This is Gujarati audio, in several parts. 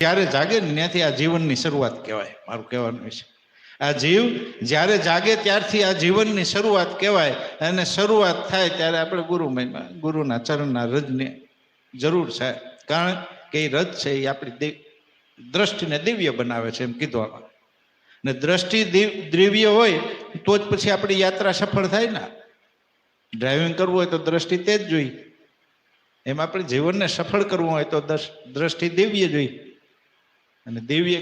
જ્યારે જાગે ને ત્યાંથી આ જીવનની શરૂઆત કહેવાય. મારું કહેવાનું છે આ જીવ જ્યારે જાગે ત્યારથી આ જીવનની શરૂઆત કહેવાય. અને શરૂઆત થાય ત્યારે આપણે ગુરુના ચરણના રજને જરૂર છે. કારણ કે એ રજ છે એ આપણી દ્રષ્ટિને દિવ્ય બનાવે છે એમ કીધું આમાં. ને દ્રષ્ટિ દિવ્ય હોય તો જ પછી આપણી યાત્રા સફળ થાય ને. ડ્રાઇવિંગ કરવું હોય તો દ્રષ્ટિ તે જ જોઈ. એમ આપણે જીવનને સફળ કરવું હોય તો દ્રષ્ટિ દિવ્ય જોઈ. અને દિવ્ય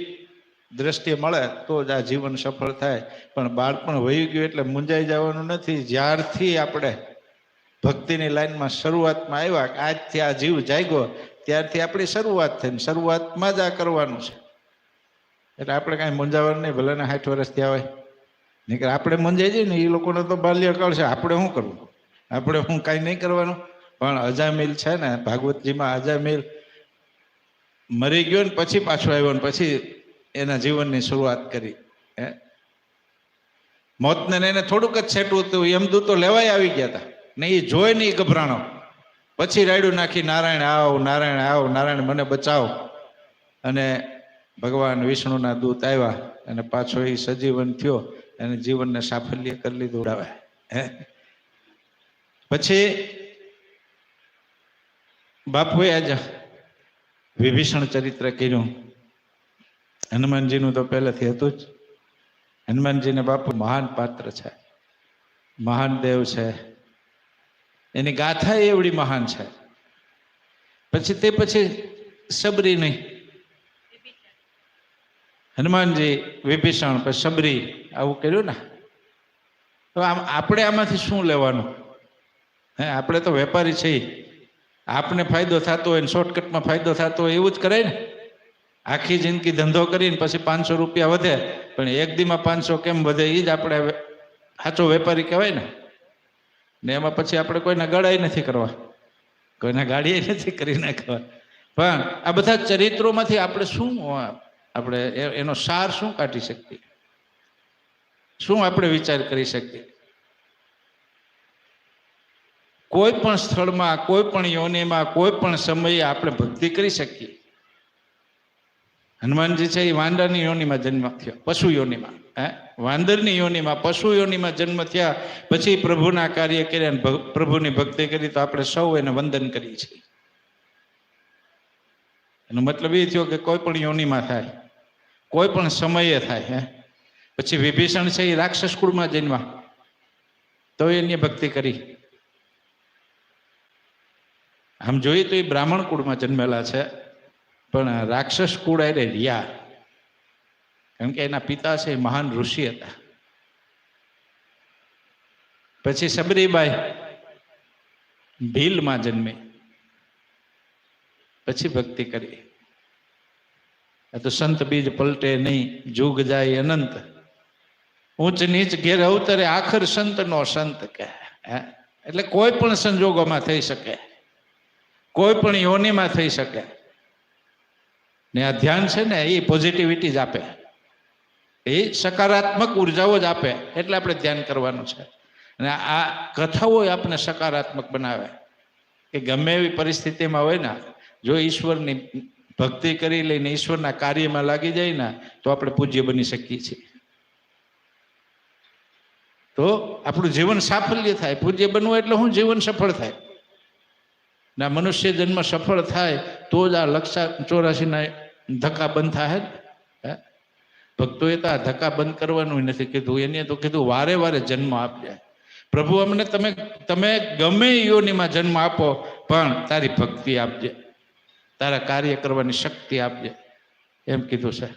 દ્રષ્ટિએ મળે તો જ આ જીવન સફળ થાય. પણ બાળપણ વહી ગયું એટલે મૂંઝાઈ જવાનું નથી. જ્યારથી આપણે ભક્તિની લાઈનમાં શરૂઆતમાં આવ્યા, આજથી આ જીવ જાગ્યો, ત્યારથી આપણી શરૂઆત થઈ. શરૂઆતમાં જ આ કરવાનું છે. એટલે આપણે કાંઈ મૂંઝાવાનું નહીં. ભલે ને 60 વર્ષ થયા હોય. નહીં આપણે મૂંઝાઈ જઈએ ને, એ લોકોને તો બાલ્યકાળ છે. આપણે શું કરવું? આપણે હું કાંઈ નહીં કરવાનું. પણ અજામિલ છે ને, ભાગવતજીમાં અજામિલ મરી ગયો ને પછી પાછો આવ્યો ને પછી એના જીવનની શરૂઆત કરી. મોતને એને થોડુંક જ છેટવું હતું. યમદૂતો લેવાય આવી ગયા હતા ને એ જોઈ નહીં ગભરાણો. પછી રાયડું નાખી નારાયણ આવ, નારાયણ આવ, નારાયણ મને બચાવ. અને ભગવાન વિષ્ણુના દૂત આવ્યા અને પાછો એ સજીવન થયો અને જીવનને સાફલ્ય કરી લીધું. ઉડાવે પછી બાપુએ આજ વિભીષણ ચરિત્ર કર્યું. હનુમાનજીનું તો પહેલેથી હતું જ. હનુમાનજીને બાપુ મહાન પાત્ર છે, મહાન દેવ છે. એની ગાથા એવડી મહાન છે. પછી સબરી નહીં, હનુમાનજી વિભીષણ પછી સબરી આવું કર્યું ને. તો આપણે આમાંથી શું લેવાનું? આપણે તો વેપારી છીએ. આપને ફાયદો થતો હોય ને શોર્ટકટમાં ફાયદો થતો હોય એવું જ કરાય ને. આખી જિંદગી ધંધો કરીને પછી 500 રૂપિયા વધે, પણ એક દીમાં 500 કેમ વધે એ જ આપણે સાચો વેપારી કહેવાય ને. ને એમાં પછી આપણે કોઈના ગળાઈ નથી કરવા, કોઈના ગાડીએ નથી કરી નાખવા. પણ આ બધા ચરિત્રોમાંથી આપણે શું આપણે એનો સાર શું કાઢી શકીએ? શું આપણે વિચાર કરી શકીએ? કોઈ પણ સ્થળમાં, કોઈ પણ યોનિમાં, કોઈ પણ સમયે આપણે ભક્તિ કરી શકીએ. હનુમાનજી છે એ વાંદરની યોનિમાં જન્મ થયો, પશુ યોનિમાં. વાંદરની યોનિમાં, પશુ યોનિમાં જન્મ થયા પછી પ્રભુના કાર્ય કર્યા, પ્રભુની ભક્તિ કરી. તો આપણે સૌ એને વંદન કરીએ છીએ. એનો મતલબ એ થયો કે કોઈ પણ યોનિમાં થાય, કોઈ પણ સમયે થાય. પછી વિભીષણ છે એ રાક્ષસ કુળમાં જન્મ્યા તો એની ભક્તિ કરી. આમ જોઈએ તો એ બ્રાહ્મણ કુળમાં જન્મેલા છે, પણ રાક્ષસ કુળ એટલે રહ્યા. કેમ કે એના પિતા છે એ મહાન ઋષિ હતા. પછી સબરીબાઈ ભીલમાં જન્મી, પછી ભક્તિ કરી. તો સંત બીજ પલટે નહીં, જુગ જાય અનંત, ઊંચ નીચ ઘેર અવતરે આખર સંત નો સંત કે. એટલે કોઈ પણ સંજોગોમાં થઈ શકે, કોઈ પણ યોનિમાં થઈ શકે. ને આ ધ્યાન છે ને એ પોઝિટિવિટી જ આપે, એ સકારાત્મક ઉર્જાઓ જ આપે. એટલે આપણે ધ્યાન કરવાનું છે. અને આ કથાઓ આપણે સકારાત્મક બનાવે કે ગમે એવી પરિસ્થિતિમાં હોય ને, જો ઈશ્વરની ભક્તિ કરી લઈને ઈશ્વરના કાર્યમાં લાગી જાય ને તો આપણે પૂજ્ય બની શકીએ છીએ. તો આપણું જીવન સાફલ્ય થાય. પૂજ્ય બનવું એટલે હું જીવન સફળ થાય. ના મનુષ્ય જન્મ સફળ થાય તો જ આ 184 ધક્કા બંધ થાય. ભક્તોએ તો આ ધક્કા બંધ કરવાનું નથી કીધું. એને તો કીધું વારે વારે જન્મ આપજે. પ્રભુ અમને તમે ગમે યોનિમાં જન્મ આપો પણ તારી ભક્તિ આપજે, તારા કાર્ય કરવાની શક્તિ આપજે, એમ કીધું છે.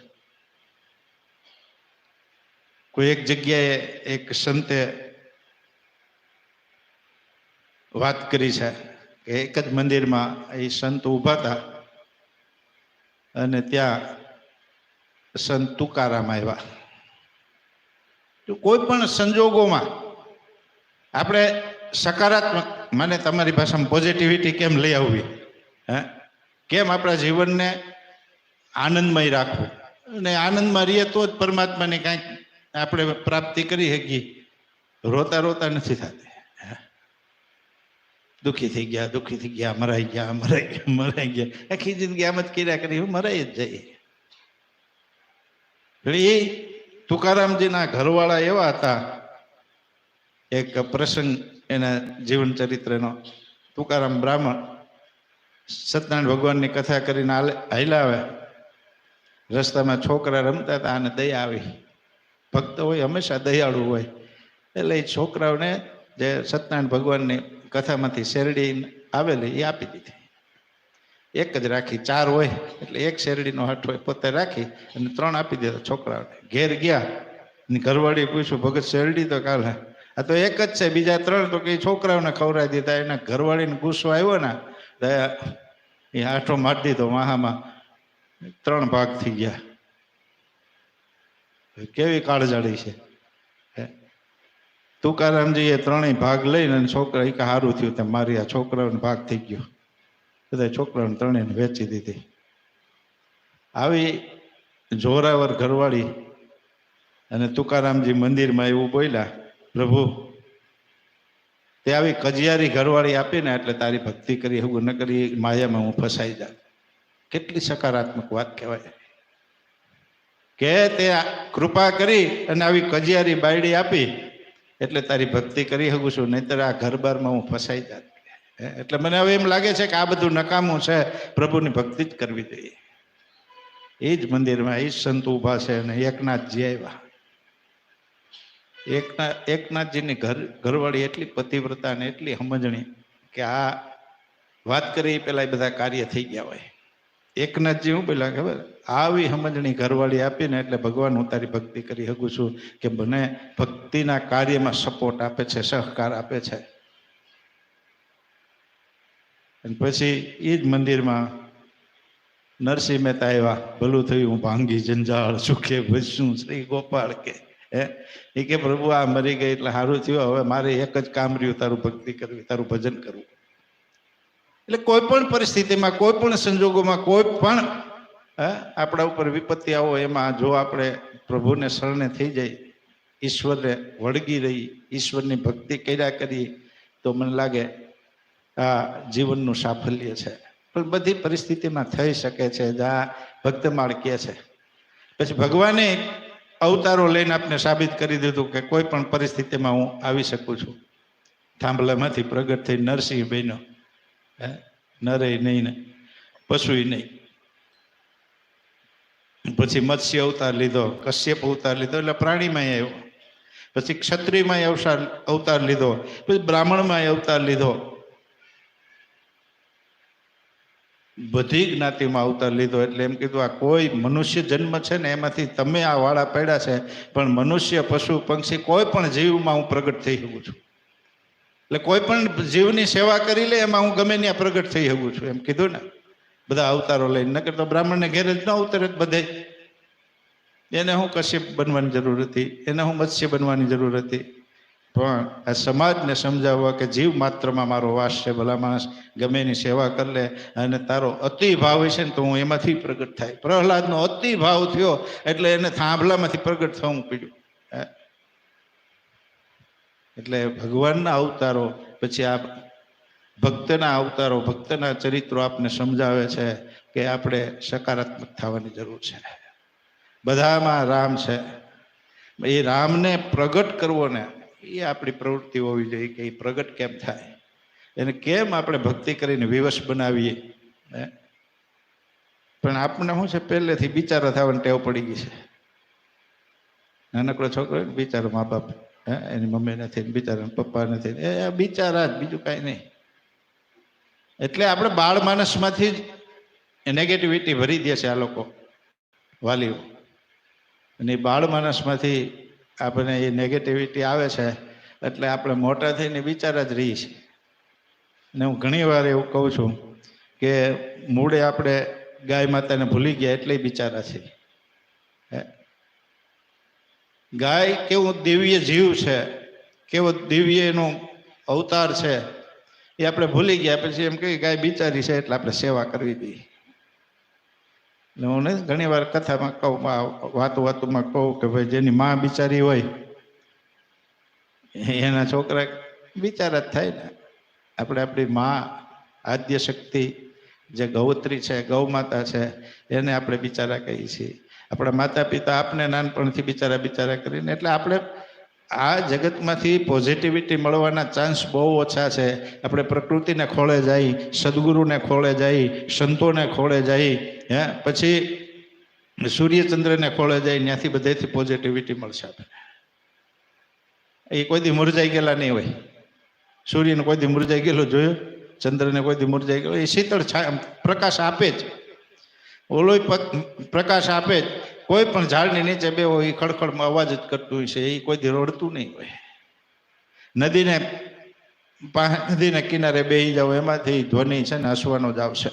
કોઈ એક જગ્યાએ એક સંતે વાત કરી છે કે એક જ મંદિરમાં એ સંત ઊભા હતા અને ત્યાં સંત તુકારામ આવ્યા. તો કોઈ પણ સંજોગોમાં આપણે સકારાત્મક, મને તમારી ભાષામાં પોઝિટિવિટી કેમ લઈ આવવી, કેમ આપણા જીવનને આનંદમય રાખવું. અને આનંદમાં રહીએ તો જ પરમાત્માની કાંઈક આપણે પ્રાપ્તિ કરી શકીએ. રોતા રોતા નથી થતી. દુઃખી થઈ ગયા, મરાઈ ગયા. આખી જિંદગી આમ જ કર્યા કરી, હું મરાઈ જ જઈએ. એટલે એ તુકારામજીના ઘરવાળા એવા હતા. એક પ્રસંગ એના જીવન ચરિત્રનો. તુકારામ બ્રાહ્મણ સત્યનારાયણ ભગવાનની કથા કરીને હાલ્યા આવે. રસ્તામાં છોકરા રમતા હતા, આને દયા આવી. ભક્ત હોય હંમેશા દયાળુ હોય. એટલે એ છોકરાઓને જે સત્યનારાયણ ભગવાનની કથામાંથી શેરડી આવેલી એ આપી દીધી. એક જ રાખી, 4 હોય એટલે એક શેરડીનો હાથ હોય પોતે રાખી અને 3 આપી દીધા છોકરાઓને. ઘેર ગયા, ઘરવાળી પૂછ્યું, ભગત શેરડી તો કાલે, આ તો એક જ છે, બીજા 3 તો કઈ છોકરાઓને ખવડાવી દીધા. એના ઘરવાળીને ગુસ્સો આવ્યો ને, એ આઠો મારી દીધો વાહામાં, 3 ભાગ થઈ ગયા. કેવી કાળજાળી છે. તુકારામજી એ 3 ભાગ લઈને છોકરા એ સારું થયું, તેમ મારી આ છોકરાઓને ભાગ થઈ ગયો. બધા છોકરાઓને 3 વેચી દીધી. આવી જોરાવર ઘરવાળી. અને તુકારામજી મંદિરમાં એવું બોલ્યા, પ્રભુ તે આવી કજિયારી ઘરવાળી આપીને એટલે તારી ભક્તિ કરી, એવું ન કરી માયામાં હું ફસાઈ જા. કેટલી સકારાત્મક વાત કહેવાય કે તે કૃપા કરી અને આવી કજિયારી બાયડી આપી એટલે તારી ભક્તિ કરી શકું છું, નહીતર આ ઘરબારમાં હું ફસાઈ જાત. એટલે મને હવે એમ લાગે છે કે આ બધું નકામું છે, પ્રભુની ભક્તિ જ કરવી જોઈએ. એ જ મંદિરમાં એ જ સંત ઉભા છે. અને એકનાથજી આવ્યા. એકનાથજીની ઘરવાળી એટલી પતિવ્રતા ને એટલી સમજણી કે આ વાત કરી પેલા એ બધા કાર્ય થઈ ગયા હોય. એકનાથજી હું પેલા ખબર, આવી સમજણી ઘરવાળી આપીને એટલે ભગવાન હું તારી ભક્તિ કરી શકું છું, કે મને ભક્તિના કાર્યમાં સપોર્ટ આપે છે, સહકાર આપે છે. અને પછી એ જ મંદિરમાં નરસિંહ મહેતા આવ્યા. ભલું થયું હું ભાંગી જંજાળ સુખે ભજશું શ્રી ગોપાળ કે. એ કે પ્રભુ આ મરી ગઈ એટલે સારું થયું, હવે મારે એક જ કામ રહ્યું, તારું ભક્તિ કરવી, તારું ભજન કરવું. એટલે કોઈ પણ પરિસ્થિતિમાં, કોઈ પણ સંજોગોમાં, કોઈ પણ આપણા ઉપર વિપત્તિ આવો, એમાં જો આપણે પ્રભુને શરણે થઈ જાય, ઈશ્વરને વળગી રહી, ઈશ્વરની ભક્તિ કર્યા કરીએ, તો મને લાગે આ જીવનનું સાફલ્ય છે. પણ બધી પરિસ્થિતિમાં થઈ શકે છે. જ્યાં ભક્તમાળ કહે છે, પછી ભગવાને અવતારો લઈને આપને સાબિત કરી દીધું કે કોઈ પણ પરિસ્થિતિમાં હું આવી શકું છું. થાંભલામાંથી પ્રગટ થઈ નરસિંહ બન્યો. નરે નહીં ને પશુય નહીં. પછી મત્સ્ય અવતાર લીધો, કશ્યપ અવતાર લીધો એટલે પ્રાણીમાં આવ્યો. પછી ક્ષત્રિયમાં અવતાર લીધો, પછી બ્રાહ્મણમાં અવતાર લીધો, બધી જ્ઞાતિમાં અવતાર લીધો. એટલે એમ કીધું આ કોઈ મનુષ્ય જન્મ છે ને એમાંથી તમે આ વાળા પડ્યા છે, પણ મનુષ્ય, પશુ, પક્ષી કોઈ પણ જીવમાં હું પ્રગટ થઈ શકું છું. એટલે કોઈ પણ જીવની સેવા કરી લે એમાં હું ગમે ત્યાં પ્રગટ થઈ શકું છું, એમ કીધું ને. બધા અવતારો લઈને, નકર તો બ્રાહ્મણને ઘેર જ ન અવતરે બધે. એને હું કશ્યપ બનવાની જરૂર હતી, એને હું મત્સ્ય બનવાની જરૂર હતી. પણ આ સમાજને સમજાવવા કે જીવ માત્રમાં મારો વાસ છે, ભલા માણસ ગમે એની સેવા કરી લે, અને તારો અતિ ભાવ હશે ને તો હું એમાંથી પ્રગટ થાય. પ્રહલાદનો અતિ ભાવ થયો એટલે એને થાંભલામાંથી પ્રગટ થવું પડ્યું. એટલે ભગવાનના અવતારો, પછી આ ભક્તના અવતારો, ભક્તના ચરિત્રો આપને સમજાવે છે કે આપણે સકારાત્મક થવાની જરૂર છે. બધામાં રામ છે. એ રામને પ્રગટ કરવો ને એ આપણી પ્રવૃત્તિ હોવી જોઈએ કે એ પ્રગટ કેમ થાય, એને કેમ આપણે ભક્તિ કરીને વિવશ બનાવીએ. પણ આપણે શું છે, પહેલેથી બિચારા થવાની ટેવ પડી ગઈ છે. નાનકડો છોકરો બિચારો, મા બાપ એની મમ્મી નથી, બિચારા પપ્પા નથી, એ બિચારા જ, બીજું કાંઈ નહીં. એટલે આપણે બાળ માનસમાંથી જ નેગેટિવિટી ભરી દે છે આ લોકો, વાલીઓ. અને એ બાળ માનસમાંથી આપણને એ નેગેટિવિટી આવે છે એટલે આપણે મોટા થઈને બિચારા જ રહીએ છીએ. અને હું ઘણી વાર એવું કહું છું કે મૂળે આપણે ગાય માતાને ભૂલી ગયા એટલે બિચારા છે. ગાય કેવું દિવ્ય જીવ છે, કેવો દિવ્ય એનો અવતાર છે, એ આપણે ભૂલી ગયા. પછી એમ કહીએ ગાય બિચારી છે એટલે આપણે સેવા કરવી જોઈએ. હું ને ઘણી વાર કથામાં કહું, વાતોમાં કહું કે ભાઈ જેની માં બિચારી હોય એના છોકરા બિચારા જ થાય ને. આપણે આપણી માં આદ્ય શક્તિ જે ગૌત્રી છે, ગૌ માતા છે, એને આપણે બિચારા કહીએ છીએ. આપણા માતા પિતા આપને નાનપણથી બિચારા કરીને, એટલે આપણે આ જગતમાંથી પોઝિટિવિટી મળવાના ચાન્સ બહુ ઓછા છે. આપણે પ્રકૃતિને ખોળે જઈ, સદગુરુને ખોળે જઈ, સંતોને ખોળે જઈ, પછી સૂર્યચંદ્રને ખોળે જાય, ત્યાંથી બધેથી પોઝિટિવિટી મળશે આપણે. એ કોઈ દી મુરઝાઈ ગયેલા નહીં હોય. સૂર્યને કોઈ દી મુરઝાઈ ગયેલો જોયો? ચંદ્રને કોઈ દી મુરઝાઈ ગયેલો? એ શીતળ પ્રકાશ આપે જ, ઓલો પ્રકાશ આપે જ. કોઈ પણ ઝાડની નીચે બે હોય, એ ખડખડમાં અવાજ જ કરતું હોય છે, એ કોઈ દી રડતું નહીં હોય. નદીને કિનારે બેસી જાવ, એમાંથી ધ્વનિ છે ને હસવાનો જ આવશે.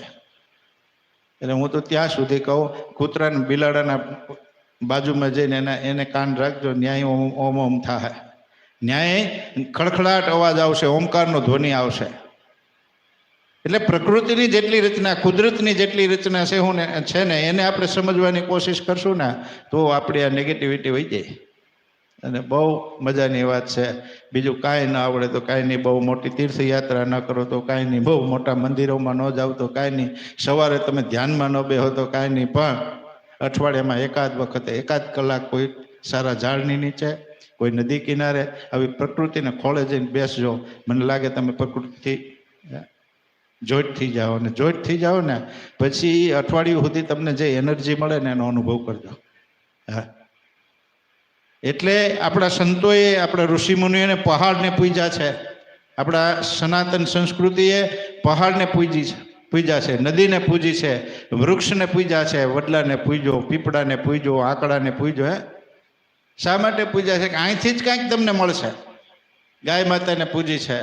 એટલે હું તો ત્યાં સુધી કહું, કૂતરાને બિલાડાના બાજુમાં જઈને એને કાન રાખજો, ન્યાય ઓમ ઓમ થાય, ન્યાય ખડખડાટ અવાજ આવશે, ઓમકારનો ધ્વનિ આવશે. એટલે પ્રકૃતિની જેટલી રચના, કુદરતની જેટલી રચના છે ને એને આપણે સમજવાની કોશિશ કરશું ને તો આપણી આ નેગેટિવિટી વહી જાય. અને બહુ મજાની વાત છે. બીજું કાંઈ ન આવડે તો કાંઈ નહીં, બહુ મોટી તીર્થયાત્રા ન કરો તો કાંઈ નહીં, બહુ મોટા મંદિરોમાં ન જાવ તો કાંઈ નહીં, સવારે તમે ધ્યાનમાં ન બેહો તો કાંઈ નહીં, પણ અઠવાડિયામાં એકાદ વખતે એકાદ કલાક કોઈ સારા ઝાડની નીચે, કોઈ નદી કિનારે આવી પ્રકૃતિને ખોળે જઈને બેસજો. મને લાગે તમે પ્રકૃતિથી જોઈટ થઈ જાઓ, અને જોઈટ થઈ જાઓ ને પછી અઠવાડિયું સુધી તમને જે એનર્જી મળે ને એનો અનુભવ કરજો. હા, એટલે આપણા સંતોએ, આપણા ઋષિમુનિઓને પહાડને પૂજ્યા છે. આપણા સનાતન સંસ્કૃતિએ પહાડને પૂજ્યા છે, નદીને પૂજી છે, વૃક્ષને પૂજ્યા છે, વડલાને પૂજ્યો, પીપળાને પૂજ્યો, આકડાને પૂજ્યો. શા માટે પૂજ્યા છે? કે અહીંથી જ કાંઈક તમને મળશે. ગાય માતાને પૂજી છે.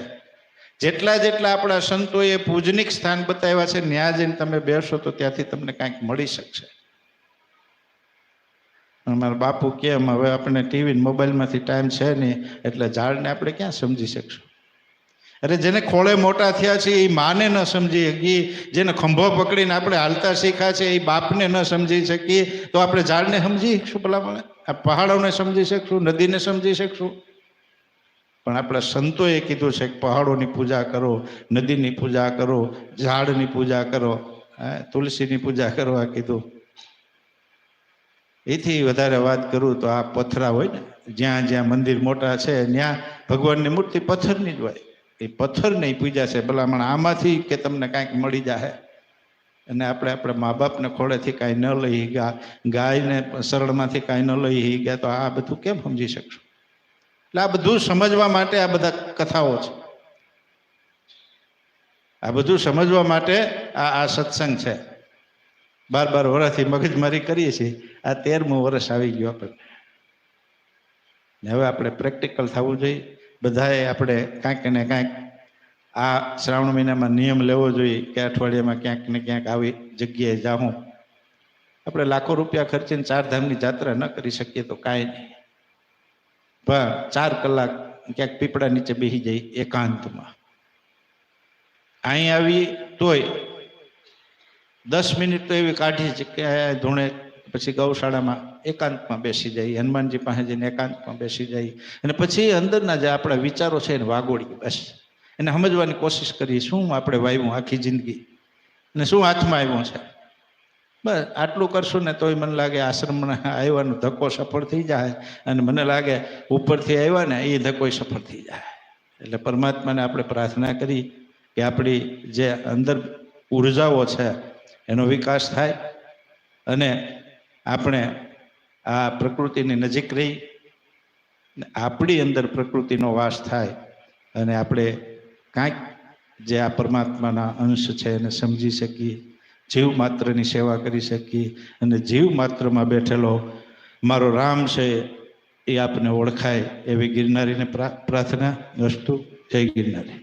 જેટલા આપણા સંતોએ પૂજનિક સ્થાન બતાવ્યા છે, ત્યાં જઈને તમે બેસો તો ત્યાંથી તમને કાંઈક મળી શકશે. અમારા બાપુ કેમ, હવે આપણે ટીવી મોબાઈલમાંથી ટાઈમ છે નહીં, એટલે ઝાડને આપણે ક્યાં સમજી શકશું? અરે જેને ખોળે મોટા થયા છે એ માને ન સમજી શકીએ, જેને ખંભો પકડીને આપણે હાલતા શીખ્યા છે એ બાપને ન સમજી શકીએ, તો આપણે ઝાડને સમજી શકશું? ભલામણ આ પહાડોને સમજી શકશું, નદીને સમજી શકશું? પણ આપણા સંતોએ કીધું છે કે પહાડોની પૂજા કરો, નદીની પૂજા કરો, ઝાડની પૂજા કરો, તુલસીની પૂજા કરવા કીધું. એથી વધારે વાત કરું તો આ પથરા હોય ને, જ્યાં જ્યાં મંદિર મોટા છે ત્યાં ભગવાનની મૂર્તિ પથ્થરની જ હોય. એ પથ્થરની પૂજા છે. ભલામણ આમાંથી કે તમને કાંઈક મળી જાય. અને આપણે આપણા મા બાપને ખોળેથી કાંઈ ન લઈ ગયા, ગાયને શરણમાંથી કાંઈ ન લઈ ગયા, તો આ બધું કેમ સમજી શકશું? એટલે આ બધું સમજવા માટે આ બધા કથાઓ છે. આ બધું સમજવા માટે આ સત્સંગ છે. 12 વર્ષથી મગજમારી કરીએ છીએ, આ 13મું વર્ષ આવી ગયું આપણને. હવે આપણે પ્રેક્ટિકલ થવું જોઈએ. બધાએ આપણે કાંઈક ને કાંઈક આ શ્રાવણ મહિનામાં નિયમ લેવો જોઈએ કે અઠવાડિયામાં ક્યાંક ને ક્યાંક આવી જગ્યાએ જાઉં. આપણે લાખો રૂપિયા ખર્ચીને 4 ધામની જાત્રા ન કરી શકીએ તો કાંઈ નહીં, પણ 4 કલાક ક્યાંક પીપળા નીચે બેસી જાય એકાંતમાં. અહીં આવી તોય 10 મિનિટ તો એવી કાઢી છે કે ધૂણે, પછી ગૌશાળામાં એકાંતમાં બેસી જાય, હનુમાનજી પાસે જઈને એકાંતમાં બેસી જાય, અને પછી અંદરના જે આપણા વિચારો છે એને વાગોડી, બસ એને સમજવાની કોશિશ કરીએ. શું આપણે વાવ્યું આખી જિંદગી અને શું હાથમાં આવ્યું છે? બસ આટલું કરશું ને તોય મને લાગે આશ્રમમાં આવ્યાનો ધક્કો સફળ થઈ જાય, અને મને લાગે ઉપરથી આવ્યા ને એ ધક્કો સફળ થઈ જાય. એટલે પરમાત્માને આપણે પ્રાર્થના કરી કે આપણી જે અંદર ઉર્જાઓ છે એનો વિકાસ થાય, અને આપણે આ પ્રકૃતિની નજીક રહી, આપણી અંદર પ્રકૃતિનો વાસ થાય, અને આપણે કાંઈક જે આ પરમાત્માના અંશ છે એને સમજી શકીએ, જીવ માત્રની સેવા કરી શકીએ, અને જીવ માત્રમાં બેઠેલો મારો રામ છે એ આપને ઓળખાય. એવી ગિરનારીને પ્રાર્થના. વસ્તુ જય ગિરનારી.